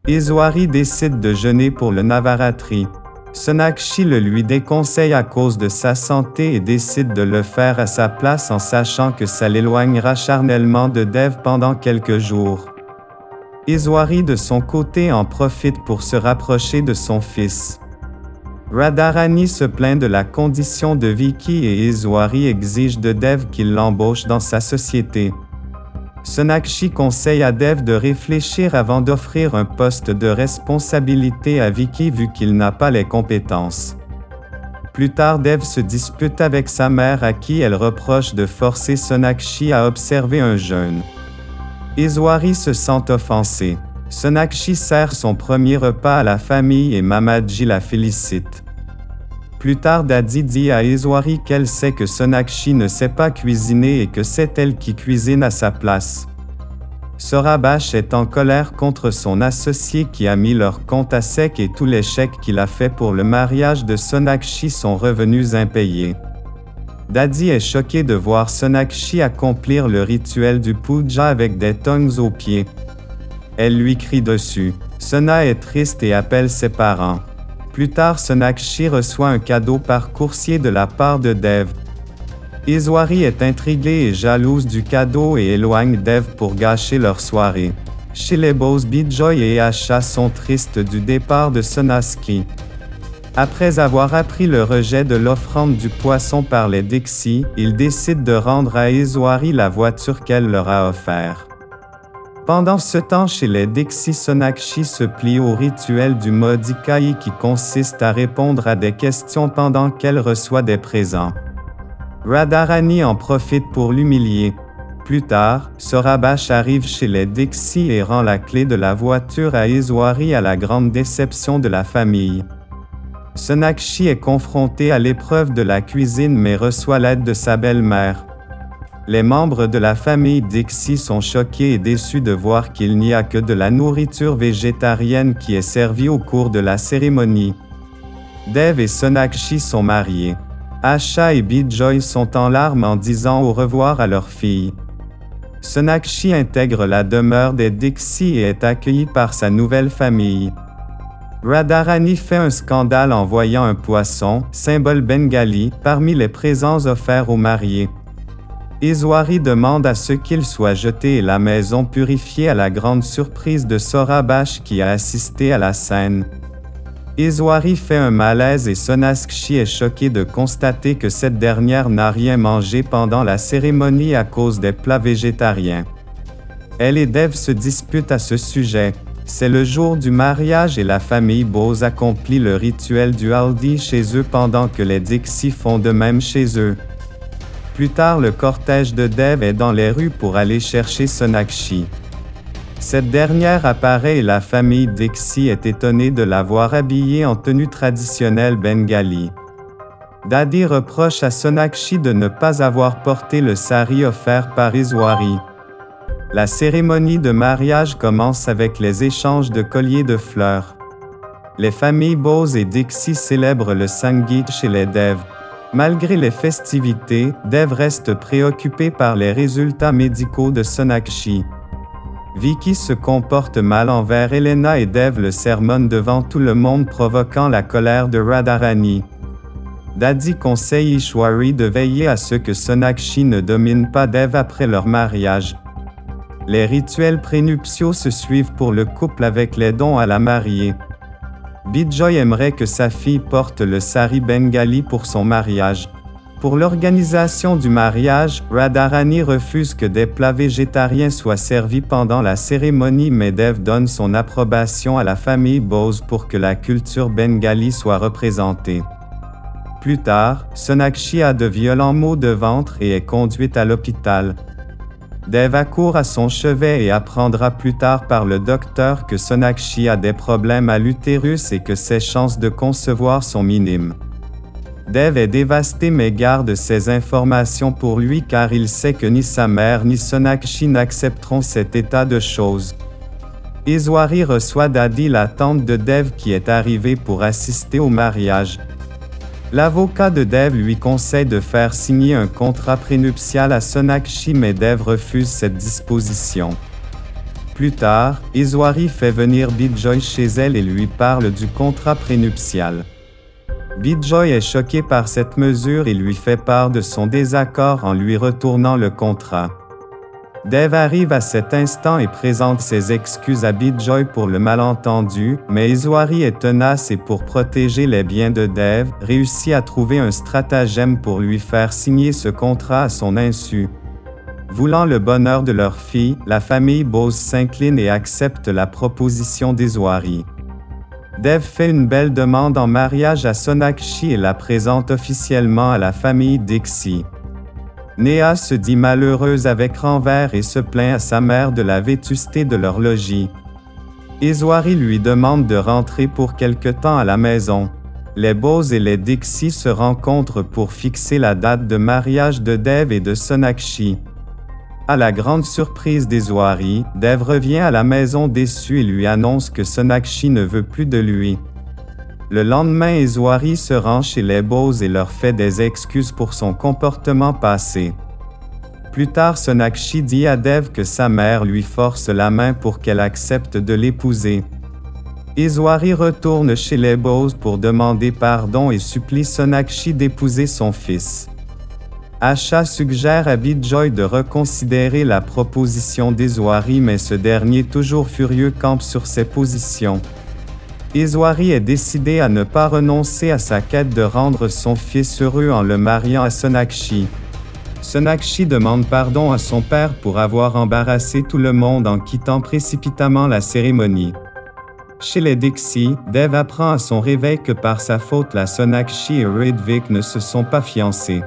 Iswari décide de jeûner pour le Navaratri. Sonakshi le lui déconseille à cause de sa santé et décide de le faire à sa place en sachant que ça l'éloignera charnellement de Dev pendant quelques jours. Iswari de son côté en profite pour se rapprocher de son fils. Radharani se plaint de la condition de Vicky et Iswari exige de Dev qu'il l'embauche dans sa société. Sonakshi conseille à Dev de réfléchir avant d'offrir un poste de responsabilité à Vicky vu qu'il n'a pas les compétences. Plus tard, Dev se dispute avec sa mère à qui elle reproche de forcer Sonakshi à observer un jeûne. Iswari se sent offensé. Sonakshi sert son premier repas à la famille et Mamaji la félicite. Plus tard, Dadi dit à Iswari qu'elle sait que Sonakshi ne sait pas cuisiner et que c'est elle qui cuisine à sa place. Saurabh est en colère contre son associé qui a mis leur compte à sec et tous les chèques qu'il a fait pour le mariage de Sonakshi sont revenus impayés. Dadi est choqué de voir Sonakshi accomplir le rituel du puja avec des tongs aux pieds. Elle lui crie dessus. Sona est triste et appelle ses parents. Plus tard, Sonakshi reçoit un cadeau par coursier de la part de Dev. Iswari est intriguée et jalouse du cadeau et éloigne Dev pour gâcher leur soirée. Chez les boss, Bijoy et Asha sont tristes du départ de Sonaski. Après avoir appris le rejet de l'offrande du poisson par les Dixie, ils décident de rendre à Iswari la voiture qu'elle leur a offerte. Pendant ce temps chez les Dixie, Sonakshi se plie au rituel du Modikai qui consiste à répondre à des questions pendant qu'elle reçoit des présents. Radharani en profite pour l'humilier. Plus tard, Saurabh arrive chez les Dixie et rend la clé de la voiture à Iswari à la grande déception de la famille. Sonakshi est confronté à l'épreuve de la cuisine mais reçoit l'aide de sa belle-mère. Les membres de la famille Dixie sont choqués et déçus de voir qu'il n'y a que de la nourriture végétarienne qui est servie au cours de la cérémonie. Dev et Sonakshi sont mariés. Asha et Bijoy sont en larmes en disant au revoir à leur fille. Sonakshi intègre la demeure des Dixie et est accueilli par sa nouvelle famille. Radharani fait un scandale en voyant un poisson, symbole bengali, parmi les présents offerts aux mariés. Iswari demande à ce qu'il soit jeté et la maison purifiée à la grande surprise de Saurabh qui a assisté à la scène. Iswari fait un malaise et Sonakshi est choqué de constater que cette dernière n'a rien mangé pendant la cérémonie à cause des plats végétariens. Elle et Dev se disputent à ce sujet. C'est le jour du mariage et la famille Bose accomplit le rituel du haldi chez eux pendant que les Dixie font de même chez eux. Plus tard, le cortège de Dev est dans les rues pour aller chercher Sonakshi. Cette dernière apparaît et la famille Dixie est étonnée de la voir habillée en tenue traditionnelle bengali. Dadi reproche à Sonakshi de ne pas avoir porté le sari offert par Iswari. La cérémonie de mariage commence avec les échanges de colliers de fleurs. Les familles Bose et Dixie célèbrent le Sangeet chez les Dev. Malgré les festivités, Dev reste préoccupé par les résultats médicaux de Sonakshi. Vicky se comporte mal envers Elena et Dev le sermonne devant tout le monde provoquant la colère de Radharani. Dadi conseille Ishwari de veiller à ce que Sonakshi ne domine pas Dev après leur mariage. Les rituels prénuptiaux se suivent pour le couple avec les dons à la mariée. Bijoy aimerait que sa fille porte le sari bengali pour son mariage. Pour l'organisation du mariage, Radharani refuse que des plats végétariens soient servis pendant la cérémonie mais Dev donne son approbation à la famille Bose pour que la culture bengali soit représentée. Plus tard, Sonakshi a de violents maux de ventre et est conduite à l'hôpital. Dev accourt à son chevet et apprendra plus tard par le docteur que Sonakshi a des problèmes à l'utérus et que ses chances de concevoir sont minimes. Dev est dévasté mais garde ces informations pour lui car il sait que ni sa mère ni Sonakshi n'accepteront cet état de choses. Iswari reçoit Dadi, la tante de Dev qui est arrivée pour assister au mariage. L'avocat de Dev lui conseille de faire signer un contrat prénuptial à Sonakshi mais Dev refuse cette disposition. Plus tard, Iswari fait venir Bijoy chez elle et lui parle du contrat prénuptial. Bijoy est choqué par cette mesure et lui fait part de son désaccord en lui retournant le contrat. Dev arrive à cet instant et présente ses excuses à Bijoy pour le malentendu, mais Iswari est tenace et pour protéger les biens de Dev, réussit à trouver un stratagème pour lui faire signer ce contrat à son insu. Voulant le bonheur de leur fille, la famille Bose s'incline et accepte la proposition d'Iswari. Dev fait une belle demande en mariage à Sonakshi et la présente officiellement à la famille Dixie. Neha se dit malheureuse avec Ranver et se plaint à sa mère de la vétusté de leur logis. Iswari lui demande de rentrer pour quelque temps à la maison. Les Bose et les Dixie se rencontrent pour fixer la date de mariage de Dev et de Sonakshi. À la grande surprise d'Iswari, Dev revient à la maison déçu et lui annonce que Sonakshi ne veut plus de lui. Le lendemain, Iswari se rend chez les Bose et leur fait des excuses pour son comportement passé. Plus tard, Sonakshi dit à Dev que sa mère lui force la main pour qu'elle accepte de l'épouser. Iswari retourne chez les Bose pour demander pardon et supplie Sonakshi d'épouser son fils. Asha suggère à Bijoy de reconsidérer la proposition d'Iswari mais ce dernier toujours furieux campe sur ses positions. Iswari est décidé à ne pas renoncer à sa quête de rendre son fils heureux en le mariant à Sonakshi. Sonakshi demande pardon à son père pour avoir embarrassé tout le monde en quittant précipitamment la cérémonie. Chez les Dixie, Dev apprend à son réveil que par sa faute la Sonakshi et Ridvik ne se sont pas fiancés.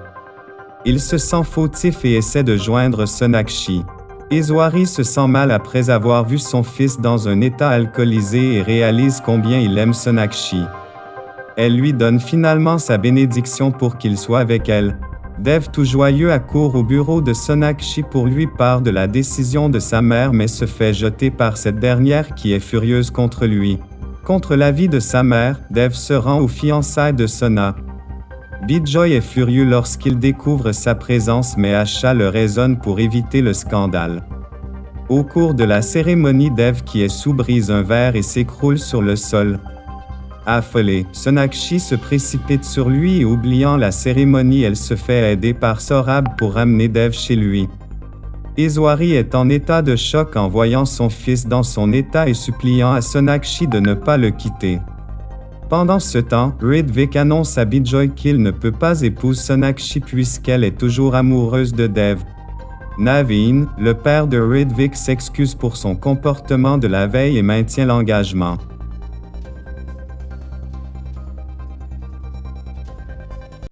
Il se sent fautif et essaie de joindre Sonakshi. Iswari se sent mal après avoir vu son fils dans un état alcoolisé et réalise combien il aime Sonakshi. Elle lui donne finalement sa bénédiction pour qu'il soit avec elle. Dev tout joyeux accourt au bureau de Sonakshi pour lui parler de la décision de sa mère mais se fait jeter par cette dernière qui est furieuse contre lui. Contre l'avis de sa mère, Dev se rend aux fiançailles de Sona. Bijoy est furieux lorsqu'il découvre sa présence mais Asha le raisonne pour éviter le scandale. Au cours de la cérémonie, Dev qui est sous brise un verre et s'écroule sur le sol. Affolée, Sonakshi se précipite sur lui et oubliant la cérémonie, elle se fait aider par Sorab pour ramener Dev chez lui. Iswari est en état de choc en voyant son fils dans son état et suppliant à Sonakshi de ne pas le quitter. Pendant ce temps, Ridvik annonce à Bijoy qu'il ne peut pas épouser Sonakshi puisqu'elle est toujours amoureuse de Dev. Naveen, le père de Ridvik, s'excuse pour son comportement de la veille et maintient l'engagement.